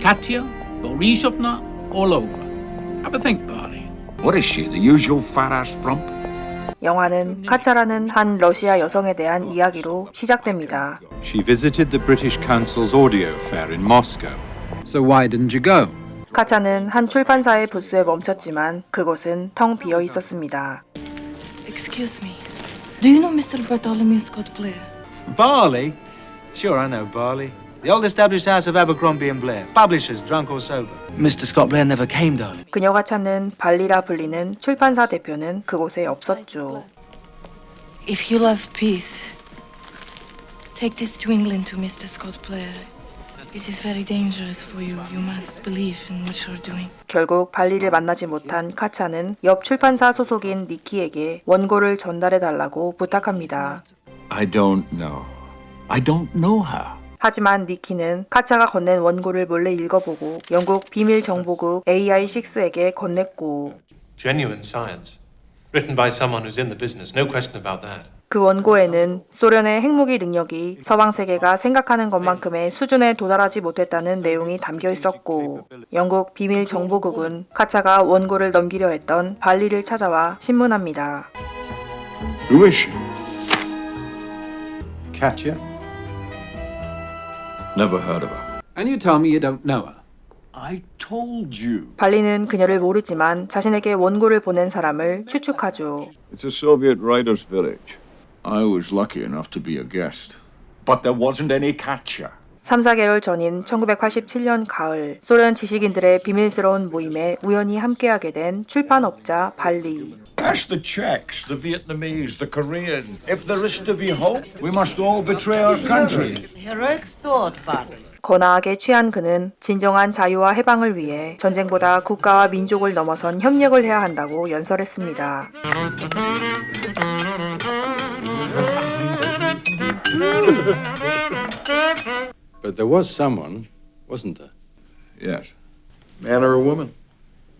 Katya, Borisovna, all over. Have a think, Barney. What is she, the usual fat-ass frump? 영화는 카차라는 한 러시아 여성에 대한 이야기로 시작됩니다. She visited the British Council's audio fair in Moscow. So why didn't you go? 카차는 한 출판사의 부스에 멈췄지만 그곳은 텅 비어 있었습니다. Excuse me. Do you know Mr. Bartholomew Scott Blair? Barley? Sure, I know Barley. The old established house of Abercrombie and Blair. Publishers, drunk or sober. Mr. Scott Blair never came, darling. 그녀가 찾는 발리라 불리는 출판사 대표는 그곳에 없었죠. If you love peace, take this to England to Mr. Scott Blair. It is very dangerous for you. You must believe in what you're doing. 결국 발리를 만나지 못한 카차는 옆 출판사 소속인 니키에게 원고를 전달해달라고 부탁합니다. I don't know. I don't know her. 하지만 니키는 카차가 건넨 원고를 몰래 읽어보고 영국 비밀정보국 AI6에게 건넸고 Genuine science. Written by someone who's in the business. No question about that. 그 원고에는 소련의 핵무기 능력이 서방 세계가 생각하는 것만큼의 수준에 도달하지 못했다는 내용이 담겨 있었고 영국 비밀정보국은 카차가 원고를 넘기려 했던 발리를 찾아와 신문합니다. Who is she? Katya? Never heard of her. And you tell me you don't know her? I told you. 발리는 그녀를 모르지만 자신에게 원고를 보낸 사람을 추측하죠. It's a Soviet writers' village. I was lucky enough to be a guest. But there wasn't any Katya. 3, 4개월 전인 1987년 가을 소련 지식인들의 비밀스러운 모임에 우연히 함께하게 된 출판업자 발리. Ask the Czechs, the Vietnamese, the Koreans. If there is to be hope, we must all betray our country. Heroic thought, father. 거나하게 취한 그는 진정한 자유와 해방을 위해 전쟁보다 국가와 민족을 넘어선 협력을 해야 한다고 연설했습니다. But there was someone, wasn't there? Yes. Man or a woman?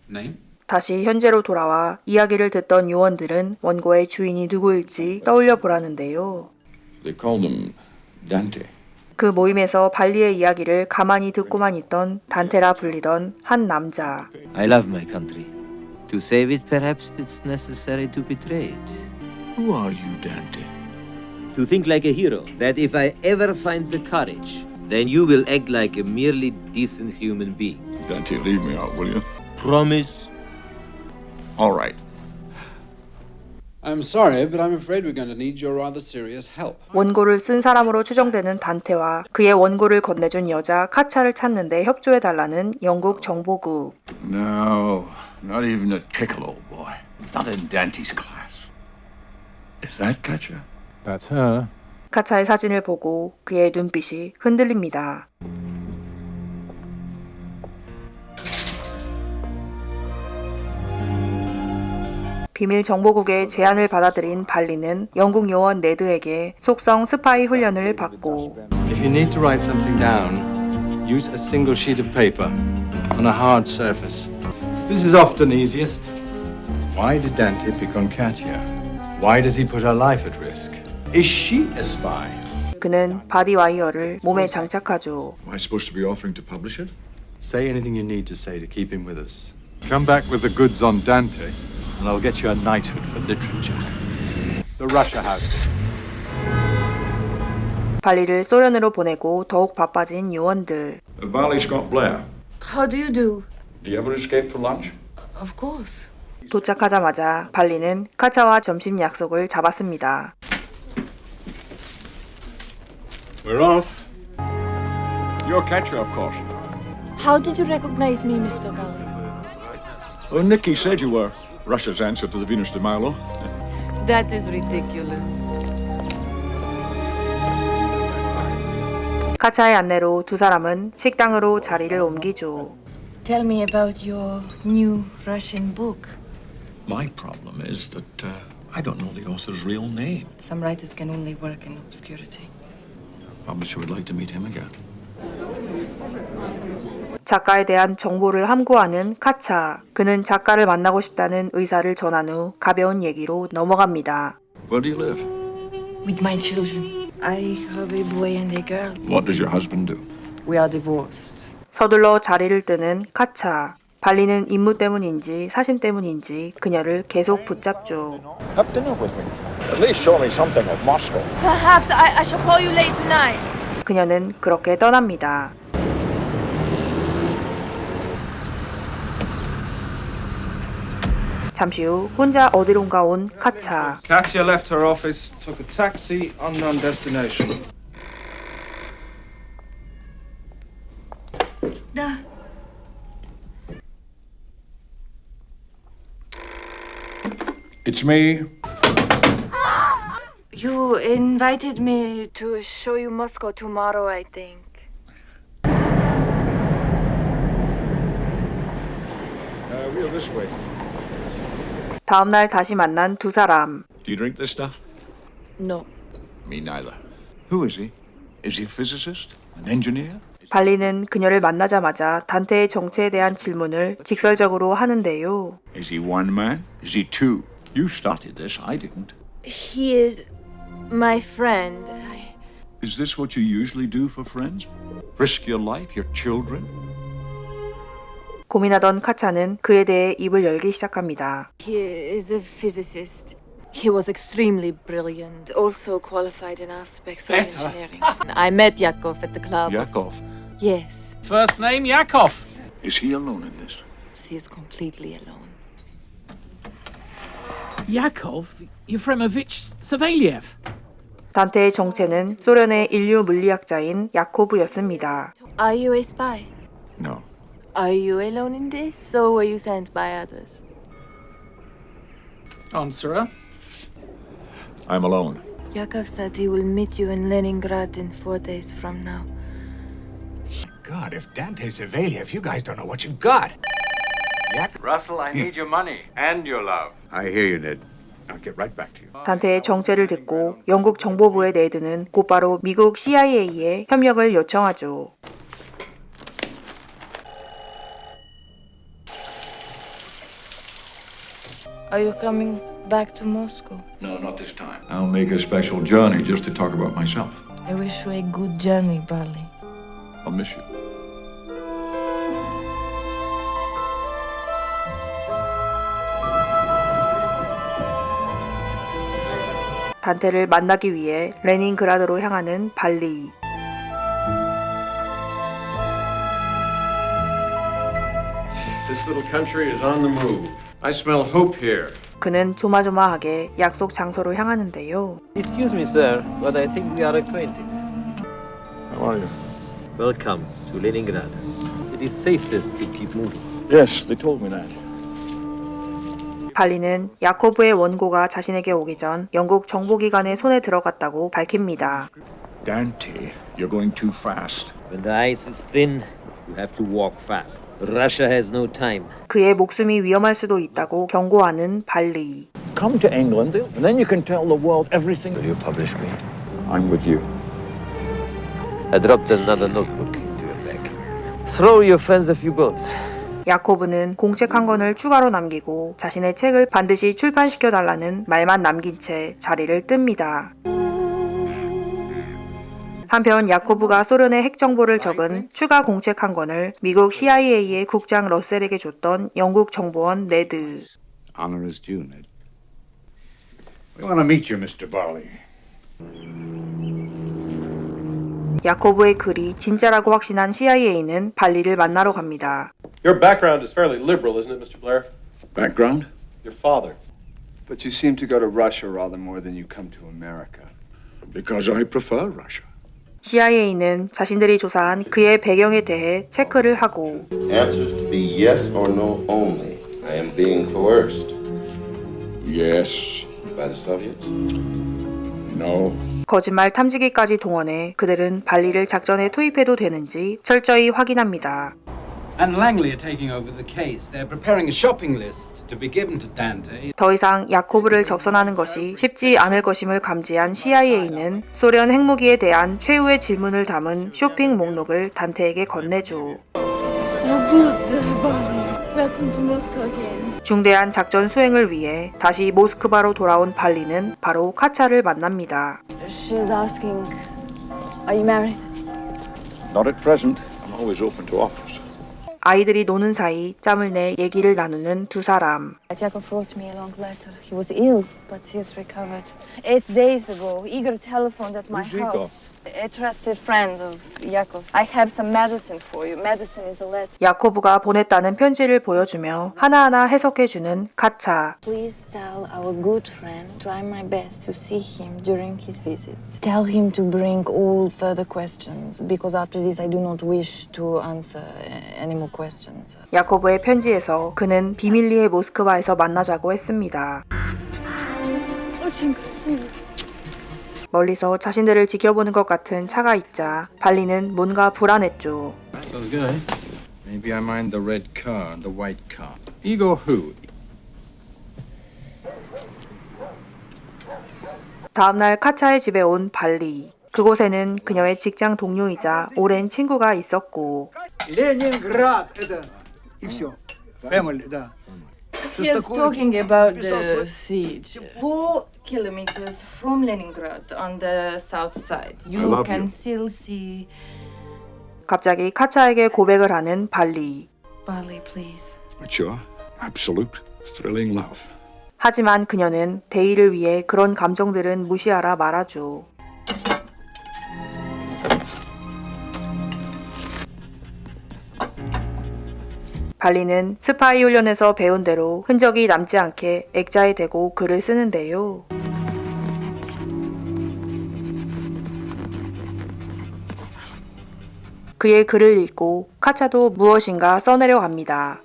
Name? 다시 현재로 돌아와 이야기를 듣던 요원들은 원고의 주인이 누구일지 떠올려 보라는데요. They called him Dante. 그 모임에서 발리의 이야기를 가만히 듣고만 있던 단테라 불리던 한 남자. I love my country. To save it, perhaps it's necessary to betray it. Who are you, Dante? To think like a hero, that if I ever find the courage, then you will act like a merely decent human being. Dante, leave me out, will you? Promise? All right. I'm sorry, but I'm afraid we're going to need your rather serious help. 원고를 쓴 사람으로 추정되는 단테와 그의 원고를 건네준 여자 카차를 찾는데 협조해달라는 영국 정보국. No, not even a tickle, old boy. Not in Dante's class. Is that Katya? That's her. 카차의 사진을 보고 그의 눈빛이 흔들립니다. 비밀정보국의 제안을 받아들인 발리는 영국 요원 네드에게 속성 스파이 훈련을 받고 If you need to write something down, use a single sheet of paper on a hard surface. This is often easiest. Why did Dante pick on Katya? Why does he put her life at risk? Is she a spy? 그는 바디와이어를 몸에 장착하죠. Am I supposed to be offering to publish it? Say anything you need to say to keep him with us. Come back with the goods on Dante, and I'll get you a knighthood for literature. The Russia House. 발리를 소련으로 보내고 더욱 바빠진 요원들. Valley Scott Blair. How do you do? Do you ever escape for lunch? Of course. 도착하자마자 발리는 카차와 점심 약속을 잡았습니다. We're off. You're Katya, of course. How did you recognize me, Mr. Valley? Oh, Nikki said you were Russia's answer to the Venus de Milo. That is ridiculous. 카차의 안내로 두 사람은 식당으로 자리를 옮기죠. Tell me about your new Russian book. My problem is that I don't know the author's real name. Some writers can only work in obscurity. Publisher would like to meet him again. 작가에 대한 정보를 함구하는 카차. 그는 작가를 만나고 싶다는 의사를 전한 후 가벼운 얘기로 넘어갑니다. Where do you live? With my children. I have a boy and a girl. What does your husband do? We are divorced. 서둘러 자리를 뜨는 카차. 발리는 임무 때문인지 사심 때문인지 그녀를 계속 붙잡죠. Have dinner with me. At least show me something of Moscow. Perhaps I shall call you late tonight. 그녀는 그렇게 떠납니다. 잠시 후 혼자 어디론가 온 카차. Katya left her office, took a taxi, unknown destination. It's me. You invited me to show you Moscow tomorrow, I think. Wheel this way. 다음날 다시 만난 두 사람. Do you drink this stuff? No. Me neither. Who is he? Is he a physicist? An engineer? 발리는 그녀를 만나자마자 단테의 정체에 대한 질문을 직설적으로 하는데요. Is he one man? Is he two? You started this. I didn't. He is my friend. Is this what you usually do for friends? Risk your life, your children? 고민하던 카차는 그에 대해 입을 열기 시작합니다. He is a physicist. He was extremely brilliant, also qualified in aspects of engineering. I met Yakov at the club. Yakov. Yes, First name Yakov. Is he alone in this? he is completely alone. Yakov Yefremovich Savelyev. 단테의 정체는 소련의 인류 물리학자인 야코브였습니다. Are you a spy? No. Are you alone in this, or were you sent by others? Answerer. I'm alone. Yakov said he will meet you in Leningrad in 4 days from now. God, if Dante Savelyev, you guys don't know what you've got. Russell, I need your money and your love. I hear you, Ned. I'll get right back to you. 단테의 정체를 듣고 영국 정보부의 네드는 곧바로 미국 CIA에 협력을 요청하죠. Are you coming back to Moscow? No, not this time. I'll make a special journey just to talk about myself. I wish you a good journey, Barley. I'll miss you. 단테를 만나기 위해 레닌그라드로 향하는 발리. This little country is on the move. I smell hope here. 그는 조마조마하게 약속 장소로 향하는데요. Excuse me, sir, but I think we are acquainted. How are you? Welcome to Leningrad. It is safest to keep moving. Yes, they told me that. 발리는 야코브의 원고가 자신에게 오기 전 영국 정보기관의 손에 들어갔다고 밝힙니다. Dante, you're going too fast. When the ice is thin, you have to walk fast. Russia has no time. 그의 목숨이 위험할 수도 있다고 경고하는 발리. Come to England, and then you can tell the world everything. Will you publish me? I'm with you. I dropped another notebook into your bag. Throw your friends a few bones. 야코브는 공책 한 권을 추가로 남기고 자신의 책을 반드시 출판시켜달라는 말만 남긴 채 자리를 뜹니다. 한편 야코브가 소련의 핵 정보를 적은 추가 공책 한 권을 미국 CIA의 국장 러셀에게 줬던 영국 정보원 네드. Honor is due, Ned. We want to meet you, Mr. Barley. 야코브의 글이 진짜라고 확신한 CIA는 발리를 만나러 갑니다. Your background is fairly liberal, isn't it, Mr. Blair? Background? Your father. But you seem to go to Russia rather more than you come to America. Because I prefer Russia. CIA는 자신들이 조사한 그의 배경에 대해 체크를 하고 Answers to be yes or no only. I am being coerced. Yes. By the Soviets? No. 거짓말 탐지기까지 동원해 그들은 발리를 작전에 투입해도 되는지 철저히 확인합니다. And Langley are taking over the case. They're preparing a shopping list to be given to Dante. 더 이상 야코브를 접선하는 것이 쉽지 않을 것임을 감지한 CIA는 소련 핵무기에 대한 최후의 질문을 담은 쇼핑 목록을 단테에게 건네줘. So good, Barley. Welcome to Moscow again. 중대한 작전 수행을 위해 다시 모스크바로 돌아온 발리는 바로 카차를 만납니다. She's asking, are you married? Not at present. I'm always open to offers. 아이들이 노는 사이 짬을 내 얘기를 나누는 두 사람. Yakov wrote me a long letter. He was ill, but he has recovered. 8 days ago, Igor telephoned at my house. A trusted friend of Yakov. I have some medicine for you. Medicine is a letter. 야코브가 보냈다는 편지를 보여주며 하나하나 해석해주는 카차. Please tell our good friend, try my best to see him during his visit. Tell him to bring all further questions, because after this I do not wish to answer any more questions. 야코브의 편지에서 그는 비밀리에 모스크바에서 만나자고 했습니다. 멀리서 자신들을 지켜보는 것 같은 차가 있자 발리는 뭔가 불안했죠. Sounds good. Maybe I mind the red car and the white car. Igor who? 다음날 카차의 집에 온 발리. 그곳에는 그녀의 직장 동료이자 오랜 친구가 있었고 Leningrad, это и все. Family, да. He is talking about the siege. 4 kilometers from Leningrad on the south side. You can still see. 갑자기 카차에게 고백을 하는 발리. Barley, please. Mature, absolute, thrilling love. 하지만 그녀는 대의를 위해 그런 감정들은 무시하라 말하죠. 발리는 스파이 훈련에서 배운 대로 흔적이 남지 않게 액자에 대고 글을 쓰는데요. 그의 글을 읽고 카차도 무엇인가 써내려 갑니다.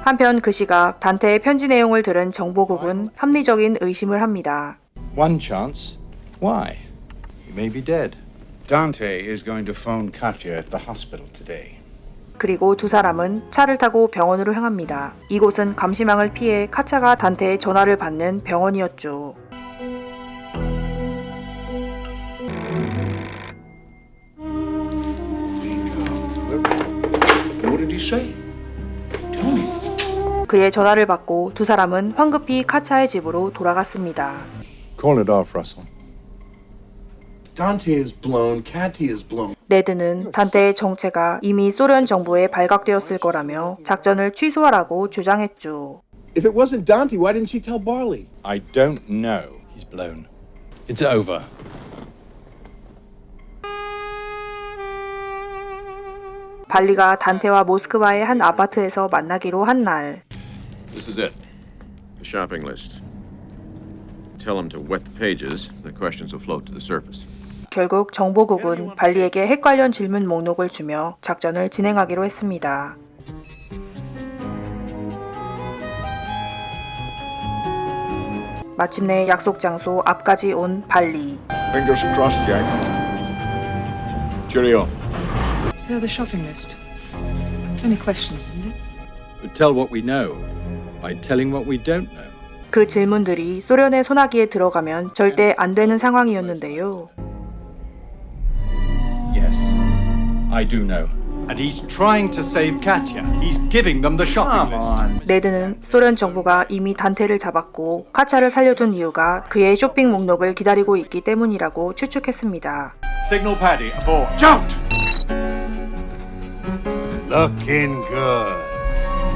한편 그 시각 단테의 편지 내용을 들은 정보국은 합리적인 의심을 합니다. One chance. Why? He may be dead. Dante is going to phone Katya at the hospital today. 그리고 두 사람은 차를 타고 병원으로 향합니다. 이곳은 감시망을 피해 카차가 단테의 전화를 받는 병원이었죠. What did he say? Tell me. 그의 전화를 받고 두 사람은 황급히 카차의 집으로 돌아갔습니다. Call it off, Russell. Dante is blown. Katya is blown. 네드는 단테의 정체가 이미 소련 정부에 발각되었을 거라며 작전을 취소하라고 주장했죠. If it wasn't Dante, why didn't she tell Barley? I don't know. He's blown. It's over. 발리가 단테와 모스크바의 한 아파트에서 만나기로 한 날. This is it. The shopping list. Tell him to wet the pages. The questions will float to the surface. 결국 정보국은 발리에게 핵 관련 질문 목록을 주며 작전을 진행하기로 했습니다. 마침내 약속 장소 앞까지 온 발리. Fingers crossed, Jack. Cheerio. So the shopping list. It's only questions, isn't it? But tell what we know by telling what we don't know. 그 질문들이 소련의 소나기에 들어가면 절대 안 되는 상황이었는데요. Yes, I do know. And he's trying to save Katya. He's giving them the shopping list. 네드는 소련 정부가 이미 단테를 잡았고 카차를 살려둔 이유가 그의 쇼핑 목록을 기다리고 있기 때문이라고 추측했습니다. Signal Paddy, aboard. Jumped! Looking good.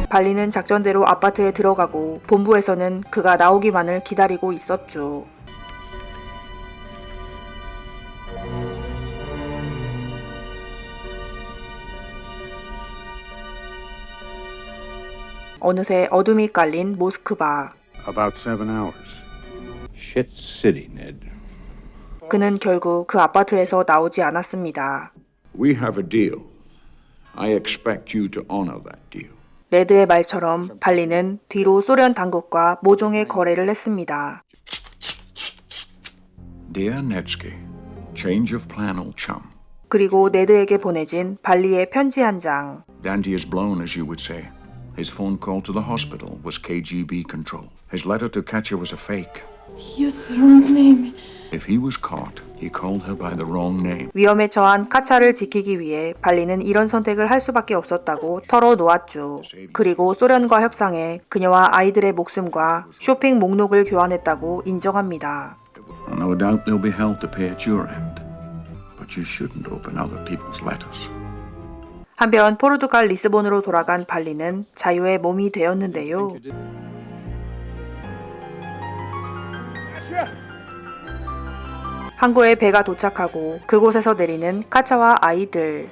발리는 작전대로 아파트에 들어가고 본부에서는 그가 나오기만을 기다리고 있었죠. 어느새 어둠이 깔린 모스크바. About 7 hours. Shit city, Ned. 그는 결국 그 아파트에서 나오지 않았습니다. We have a deal. I expect you to honor that deal. 네드의 말처럼 발리는 뒤로 소련 당국과 모종의 거래를 했습니다. Dear Nevsky, change of plan, old chum. 그리고 네드에게 보내진 발리의 편지 한 장. Dante is blown, as you would say. His phone call to the hospital was KGB control. His letter to Katya was a fake. He used the wrong name. If he was caught, he called her by the wrong name. 위험에 처한 카차를 지키기 위해 발리는 이런 선택을 할 수밖에 없었다고 털어놓았죠. 그리고 소련과 협상해 그녀와 아이들의 목숨과 쇼핑 목록을 교환했다고 인정합니다. No doubt they'll be held to pay at your end. But you shouldn't open other people's letters. 한편 포르투갈 리스본으로 돌아간 발리는 자유의 몸이 되었는데요. 항구에 배가 도착하고 그곳에서 내리는 카차와 아이들.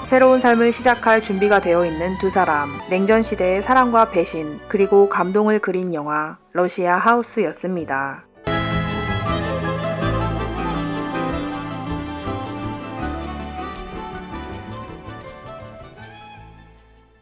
새로운 삶을 시작할 준비가 되어 있는 두 사람. 냉전 시대의 사랑과 배신, 그리고 감동을 그린 영화 러시아 하우스였습니다.